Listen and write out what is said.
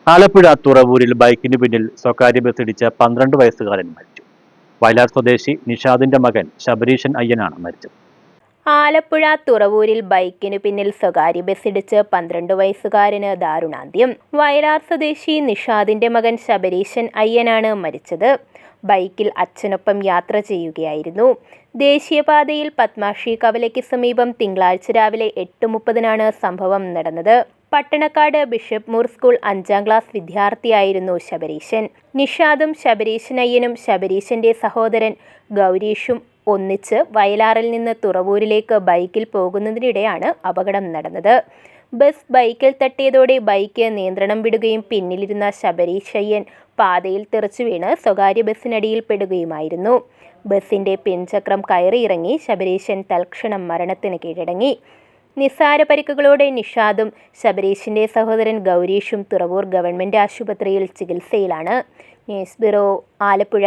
ആലപ്പുഴ തുറവൂരിൽ ബൈക്കിന് പിന്നിൽ സ്വകാര്യ ബസ് ഇടിച്ച 12 വയസ്സുകാരൻ മരിച്ചു. വയലാർ സ്വദേശി നിഷാദിന്റെ മകൻ ശബരീശൻ അയ്യനാണ് മരിച്ചത്. ആലപ്പുഴ തുറവൂരിൽ ബൈക്കിനു പിന്നിൽ സ്വകാര്യ ബസ്സിടിച്ച് 12 വയസ്സുകാരന് ദാരുണാന്ത്യം. വയലാർ സ്വദേശി നിഷാദിന്റെ മകൻ ശബരീശൻ അയ്യനാണ് മരിച്ചത്. ബൈക്കിൽ അച്ഛനൊപ്പം യാത്ര ചെയ്യുകയായിരുന്നു. ദേശീയപാതയിൽ പത്മാക്ഷി കവലയ്ക്ക് സമീപം തിങ്കളാഴ്ച രാവിലെ 8:30 സംഭവം നടന്നത്. പട്ടണക്കാട് ബിഷപ്പ് മൂർ സ്കൂൾ 5ാം ക്ലാസ് വിദ്യാർത്ഥിയായിരുന്നു ശബരീശൻ. നിഷാദും ശബരീശൻ അയ്യനും ശബരീശന്റെ സഹോദരൻ ഗൗരീഷും ഒന്നിച്ച് വയലാറിൽ നിന്ന് തുറവൂരിലേക്ക് ബൈക്കിൽ പോകുന്നതിനിടെയാണ് അപകടം നടന്നത്. ബസ് ബൈക്കിൽ തട്ടിയതോടെ ബൈക്ക് നിയന്ത്രണം വിടുകയും പിന്നിലിരുന്ന ശബരീശയ്യൻ പാതയിൽ തെറിച്ചു വീണ് സ്വകാര്യ ബസ്സിനടിയിൽ പെടുകയുമായിരുന്നു. ബസിന്റെ പിൻചക്രം കയറിയിറങ്ങി ശബരീശൻ തൽക്ഷണം മരണത്തിന് കീഴടങ്ങി. നിസ്സാര പരിക്കുകളോടെ നിഷാദും ശബരീശന്റെ സഹോദരൻ ഗൗരീഷും തുറവൂർ ഗവൺമെന്റ് ആശുപത്രിയിൽ ചികിത്സയിലാണ്. News bureau, Alappuzha.